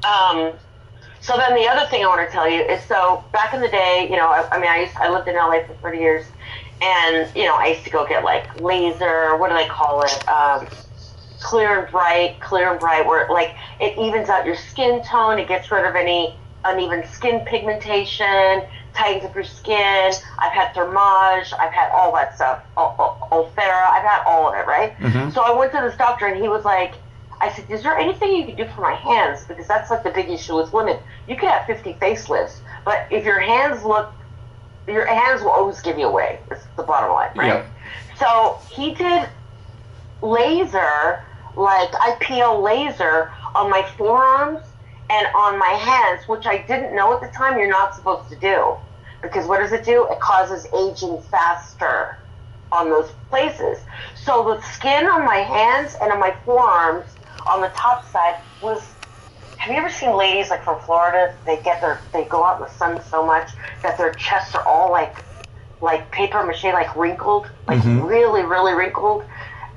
Um, so then the other thing I want to tell you is, so back in the day, I mean, I lived in LA for 30 years, and I used to go get like laser. What do they call it? Clear and bright, where like it evens out your skin tone. It gets rid of any uneven skin pigmentation, tightens up your skin. I've had Thermage. I've had all that stuff. Ulthera. I've had all of it, right? Mm-hmm. So I went to this doctor, and he was like, I said, is there anything you can do for my hands? Because that's like the big issue with women. You can have 50 facelifts, but if your hands will always give you away. It's the bottom line, right? Yep. So he did laser, like IPL laser on my forearms and on my hands, which I didn't know at the time you're not supposed to do. Because what does it do? It causes aging faster on those places. So the skin on my hands and on my forearms on the top side was, have you ever seen ladies like from Florida? They go out in the sun so much that their chests are all like paper mache, like wrinkled, like really, really wrinkled.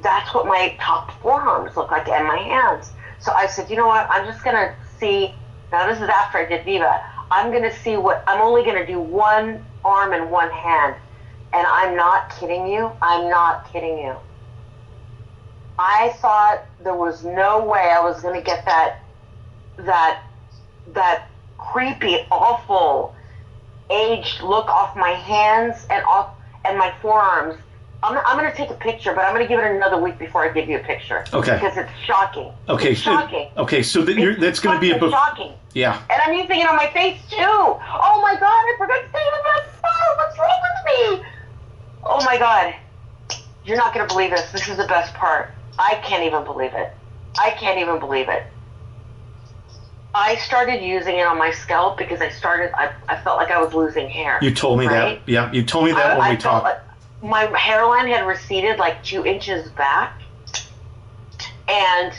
That's what my top forearms look like, and my hands. So I said, you know what? I'm just gonna see. Now this is after I did Viva. I'm only gonna do one arm and one hand, and I'm not kidding you. I'm not kidding you. I thought there was no way I was gonna get that creepy, awful, aged look off my hands and my forearms. I'm going to take a picture, but I'm going to give it another week before I give you a picture. Okay. Because it's shocking. Okay. It's shocking. Okay, so that's going to be a shocking. Yeah. And I'm using it on my face too. Oh my God! I forgot to say the best part. What's wrong with me? Oh my God! You're not going to believe this. This is the best part. I can't even believe it. I can't even believe it. I started using it on my scalp because I felt like I was losing hair. You told me right? that. Yeah, you told me that when we talked. Like my hairline had receded like 2 inches back, and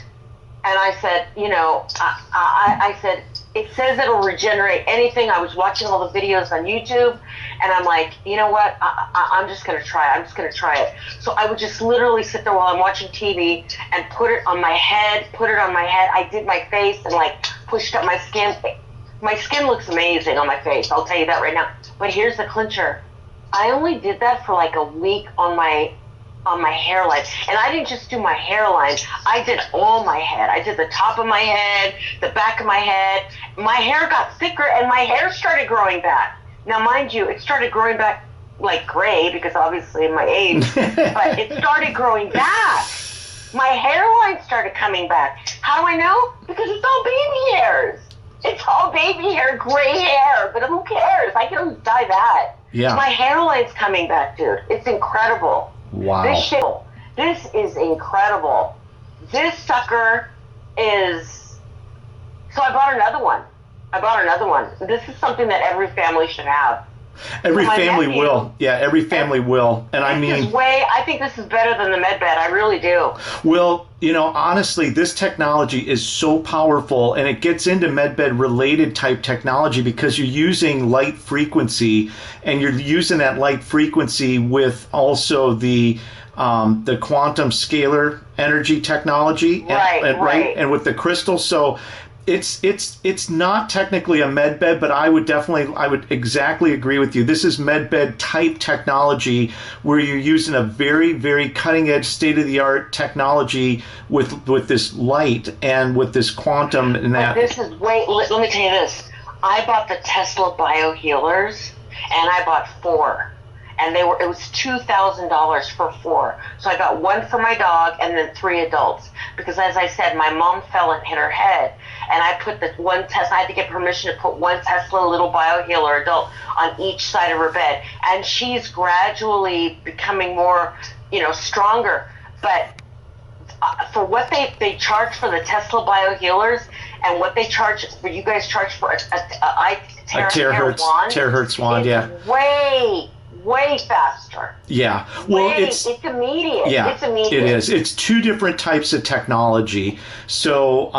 I said, I said, it says it'll regenerate anything. I was watching all the videos on YouTube, and I'm like, you know what? I'm just going to try it. I'm just going to try it. So I would just literally sit there while I'm watching TV and put it on my head. I did my face and like pushed up my skin. My skin looks amazing on my face. I'll tell you that right now. But here's the clincher. I only did that for like a week on my hairline. And I didn't just do my hairline. I did all my head. I did the top of my head, the back of my head. My hair got thicker and my hair started growing back. Now, mind you, it started growing back like gray because obviously my age, but it started growing back. My hairline started coming back. How do I know? Because it's all baby hairs. It's all baby hair, gray hair, but who cares? I can always dye that. Yeah. My hairline's coming back, dude. It's incredible. Wow. This is incredible. This sucker is... So I bought another one. This is something that every family should have. Every family will. Yeah, every family will. And I think this is better than the MedBed. I really do. Well, honestly, this technology is so powerful, and it gets into MedBed related type technology because you're using light frequency, and you're using that light frequency with also the quantum scalar energy technology, right, and with the crystal. So it's not technically a med bed, but I would exactly agree with you. This is med bed type technology where you're using a very, very cutting edge, state of the art technology with this light and with this quantum and that. But this is let me tell you this. I bought the Tesla BioHealers, and I bought 4. And it was $2,000 for 4. So I got 1 for my dog and then 3 adults. Because as I said, my mom fell and hit her head. And I put the one Tesla, I had to get permission to put 1 Tesla little BioHealer adult on each side of her bed. And she's gradually becoming more, stronger. But for what they charge for the Tesla BioHealers and what you guys charge for a terahertz wand, yeah. way faster. Yeah. Well, it's immediate. Yeah, It's immediate. it is. It's two different types of technology. So,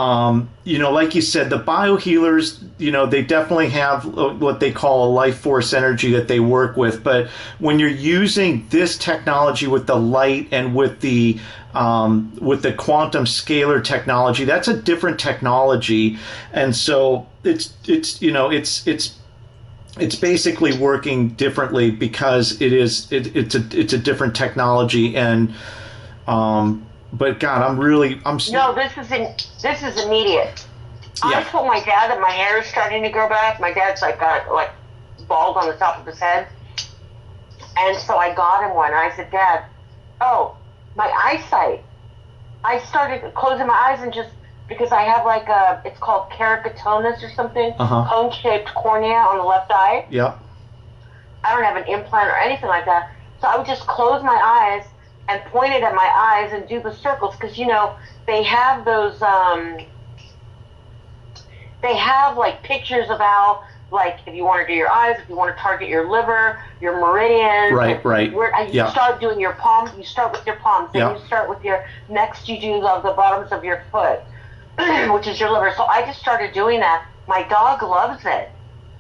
like you said, the biohealers, they definitely have what they call a life force energy that they work with. But when you're using this technology with the light and with the quantum scalar technology, that's a different technology. And so it's basically working differently because it's a different technology. And but God, No, this is immediate. Yeah. I told my dad that my hair is starting to grow back. My dad's got bald on the top of his head, and so I got him one. And I said, Dad, my eyesight. I started closing my eyes and just because I have it's called keratoconus or something, cone-shaped cornea on the left eye. Yep. I don't have an implant or anything like that. So I would just close my eyes and point it at my eyes and do the circles because, they have those, they have pictures of how, if you want to do your eyes, if you want to target your liver, your meridians. Right. You start doing your palms. You start with your palms. Then you start with next you do the bottoms of your foot, which is your liver. So I just started doing that. My dog loves it.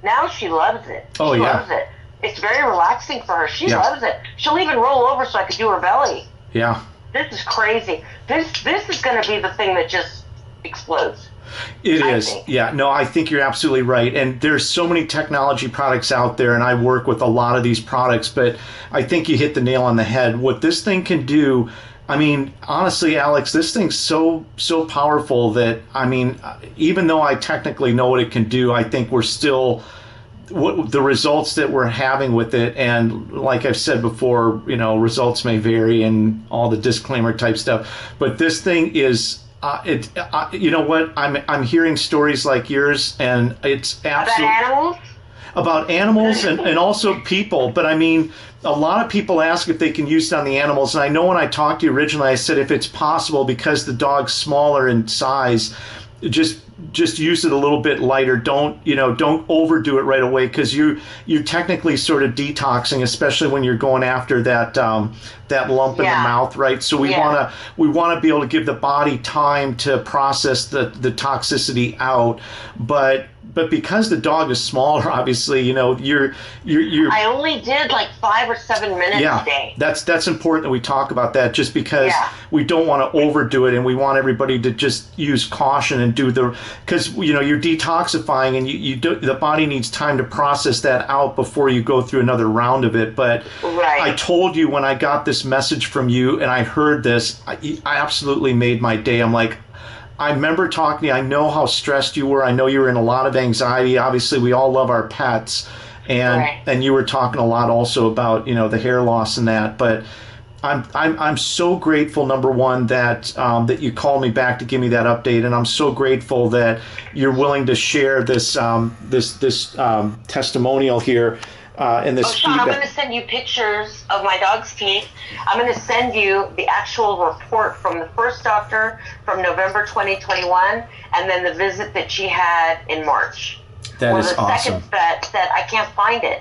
Now she loves it. She loves it. It's very relaxing for her. She loves it. She'll even roll over so I could do her belly. Yeah. This is crazy. This is going to be the thing that just explodes. It is. Yeah. No, I think you're absolutely right. And there's so many technology products out there, and I work with a lot of these products, but I think you hit the nail on the head. What this thing can do, I mean, honestly, Alex, this thing's so powerful that, even though I technically know what it can do, I think we're still what the results that we're having with it. And like I've said before, results may vary and all the disclaimer type stuff, but this thing is, you know what? I'm hearing stories like yours, and it's absolutely about animals and also people. But a lot of people ask if they can use it on the animals. And I know when I talked to you originally, I said if it's possible because the dog's smaller in size, just use it a little bit lighter. Don't overdo it right away because you're technically sort of detoxing, especially when you're going after that lump in the mouth, right? So we want to be able to give the body time to process the toxicity out, but because the dog is smaller, obviously, you're I only did 5 or 7 minutes a day. That's important that we talk about that, just because we don't want to overdo it, and we want everybody to just use caution and do because you're detoxifying, and the body needs time to process that out before you go through another round of it. But I told you when I got this message from you and I heard this, I absolutely made my day. I'm like, I remember talking to you. I know how stressed you were. I know you were in a lot of anxiety. Obviously, we all love our pets, and you were talking a lot also about the hair loss and that. But I'm so grateful, number one, that you called me back to give me that update, and I'm so grateful that you're willing to share this testimonial here. Sean, I'm going to send you pictures of my dog's teeth. I'm going to send you the actual report from the first doctor from November 2021, and then the visit that she had in March. That is awesome. The second vet said, I can't find it.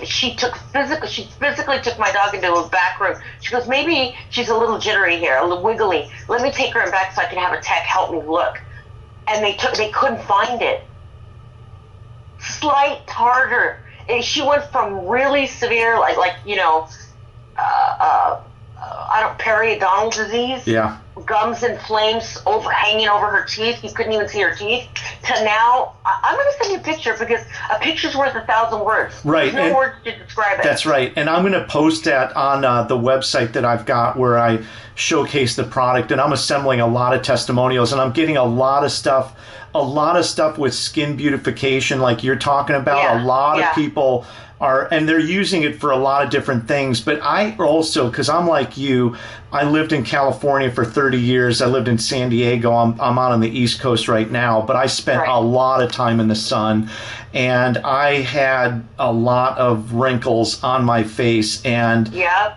She physically took my dog into a back room. She goes, maybe she's a little jittery here, a little wiggly. Let me take her in back so I can have a tech help me look. And they couldn't find it. Slight tartar. And she went from really severe, periodontal disease, gums and flames hanging over her teeth. You couldn't even see her teeth. To now, I'm going to send you a picture because a picture's worth 1,000 words. Right. There's no words to describe it. That's right. And I'm going to post that on the website that I've got where I showcase the product. And I'm assembling a lot of testimonials, and I'm getting a lot of stuff with skin beautification like you're talking about. A lot of people and they're using it for a lot of different things. But I also, because I'm like you, I lived in California for 30 years. I lived in San Diego. I'm out on the East Coast right now, but I spent a lot of time in the sun, and I had a lot of wrinkles on my face, and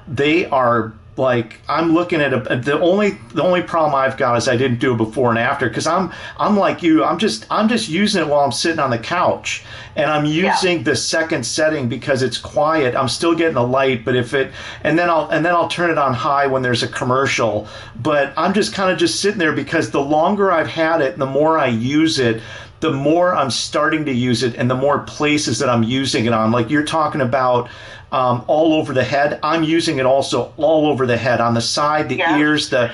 they are like I'm looking at the only problem I've got is I didn't do it before and after, because I'm like you, I'm just using it while I'm sitting on the couch, and I'm using the second setting because it's quiet. I'm still getting the light, but and then I'll turn it on high when there's a commercial. But I'm just kind of just sitting there, because the longer I've had it and the more I use it, the more I'm starting to use it, and the more places that I'm using it on. Like you're talking about all over the head. I'm using it also all over the head, on the side, the ears, the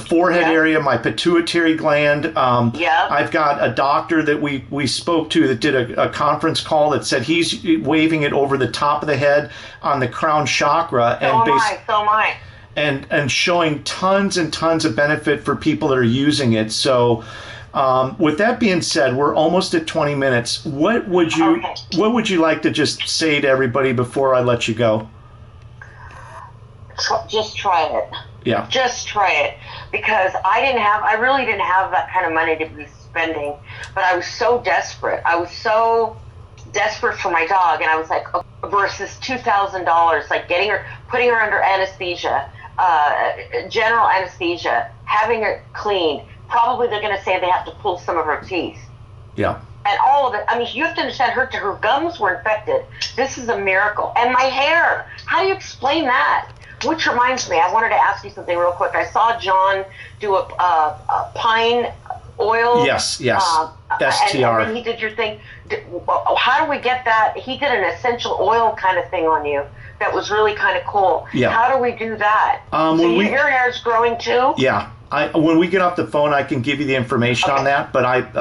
forehead area, my pituitary gland. I've got a doctor that we spoke to that did a conference call that said he's waving it over the top of the head on the crown chakra. So am I. And showing tons and tons of benefit for people that are using it. So with that being said, we're almost at 20 minutes. What would you like to just say to everybody before I let you go? Just try it. Yeah. Just try it, because I really didn't have that kind of money to be spending, but I was so desperate. I was so desperate for my dog, and I was like, versus $2,000, like putting her under anesthesia, general anesthesia, having her cleaned. Probably they're going to say they have to pull some of her teeth. Yeah. And all of it. I mean, you have to understand, her gums were infected. This is a miracle. And my hair. How do you explain that? Which reminds me, I wanted to ask you something real quick. I saw John do a pine oil. Yes. STR. And then he did your thing. How do we get that? He did an essential oil kind of thing on you that was really kind of cool. Yeah. How do we do that? So your hair is growing too? Yeah. When we get off the phone, I can give you the information on that. But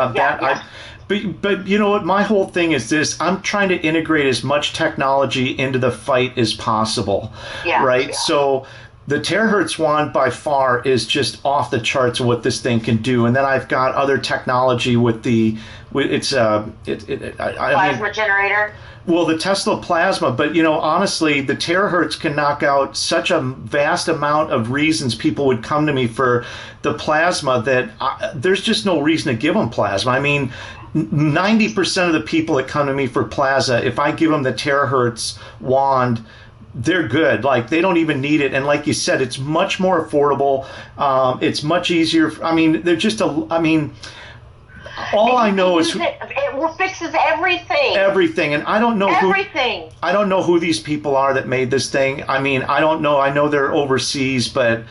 but you know what? My whole thing is this: I'm trying to integrate as much technology into the fight as possible. Yeah. Right. Yeah. So the terahertz wand by far is just off the charts of what this thing can do. And then I've got other technology with plasma generator. Well, the Tesla plasma, but honestly, the terahertz can knock out such a vast amount of reasons people would come to me for the plasma that there's just no reason to give them plasma. I mean, 90% of the people that come to me for plasma, if I give them the terahertz wand, they're good. Like, they don't even need it. And like you said, it's much more affordable. It's much easier. I mean, they're just all I know is it fixes everything. Everything, and I don't know I don't know who these people are that made this thing. I mean, I don't know. I know they're overseas, but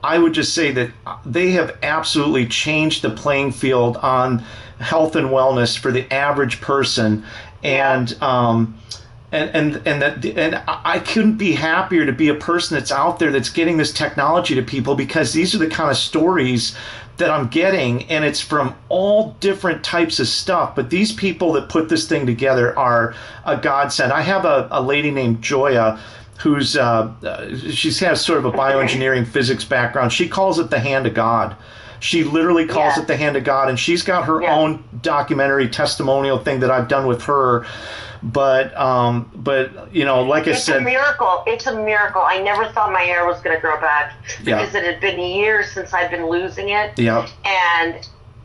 I would just say that they have absolutely changed the playing field on health and wellness for the average person, and I couldn't be happier to be a person that's out there that's getting this technology to people, because these are the kind of stories that I'm getting, and it's from all different types of stuff. But these people that put this thing together are a godsend. I have a lady named Joya who's she has sort of a bioengineering physics background. She calls it the hand of God. She literally calls it the hand of God, and she's got her own documentary testimonial thing that I've done with her. But like I said, it's a miracle. It's a miracle. I never thought my hair was going to grow back, because it had been years since I'd been losing it. Yeah.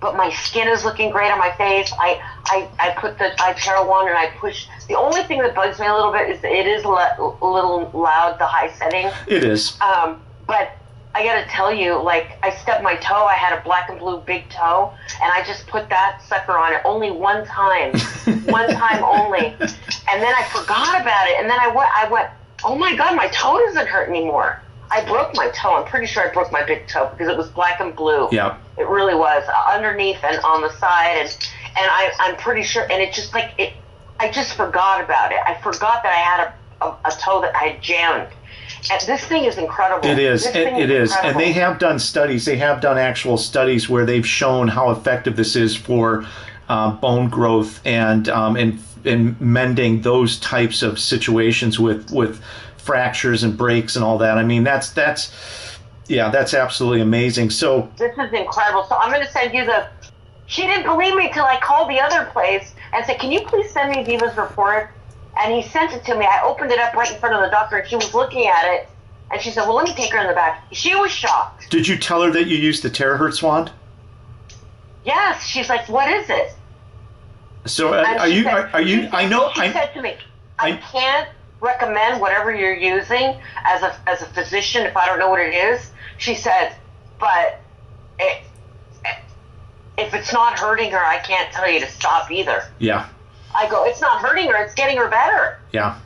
But my skin is looking great on my face. I put the iTero one, and I push. The only thing that bugs me a little bit is that it is a little loud, the high setting. It is. But I got to tell you, like, I stubbed my toe. I had a black and blue big toe, and I just put that sucker on it only one time. One time only. And then I forgot about it. And then I went, oh my God, my toe doesn't hurt anymore. I broke my toe. I'm pretty sure I broke my big toe because it was black and blue. Yeah. It really was, underneath and on the side. And I'm pretty sure, and it just like, I just forgot about it. I forgot that I had a toe that I had jammed. And this thing is incredible. It is. It is. And they have done studies. They have done actual studies where they've shown how effective this is for bone growth and in mending those types of situations with fractures and breaks and all that. I mean, that's absolutely amazing. So this is incredible. So I'm going to send you she didn't believe me till I called the other place and said, can you please send me Viva's report? And he sent it to me. I opened it up right in front of the doctor, and she was looking at it, and she said, well, let me take her in the back. She was shocked. Did you tell her that you used the terahertz wand? Yes. She's like, what is it? So are you, I know. She said to me, I can't recommend whatever you're using as a physician if I don't know what it is. She said, but if it's not hurting her, I can't tell you to stop either. Yeah. I go, it's not hurting her, it's getting her better. Yeah.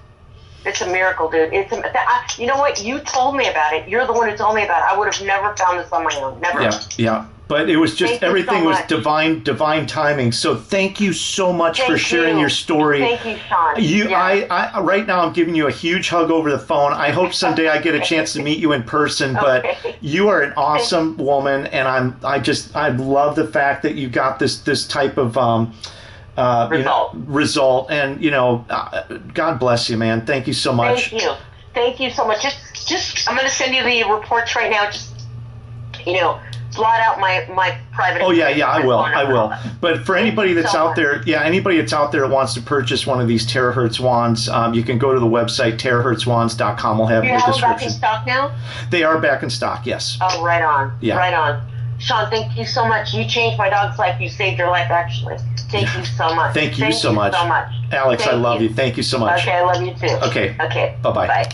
It's a miracle, dude. You know what? You told me about it. You're the one who told me about it. I would have never found this on my own. Never. Yeah. Yeah. But it was just, everything was divine timing. So thank you so much for sharing your story. Thank you, Sean. I right now I'm giving you a huge hug over the phone. I hope someday I get a chance to meet you in person. But you are an awesome woman, and I love the fact that you got this type of result. And God bless you, man. Thank you so much. Thank you so much. Just I'm going to send you the reports right now. Just blot out my private. Oh yeah, I will. But for anybody that's out there, anybody that's out there that wants to purchase one of these terahertz wands, you can go to the website terahertzwands.com. We'll have the description. Back in stock now? They are back in stock. Yes. Oh, right on. Yeah. Right on. Sean, thank you so much. You changed my dog's life. You saved her life, actually. Thank you so much. Thank you so much. Alex, I love you. Thank you so much. Okay, I love you too. Okay. Okay. Bye-bye. Bye.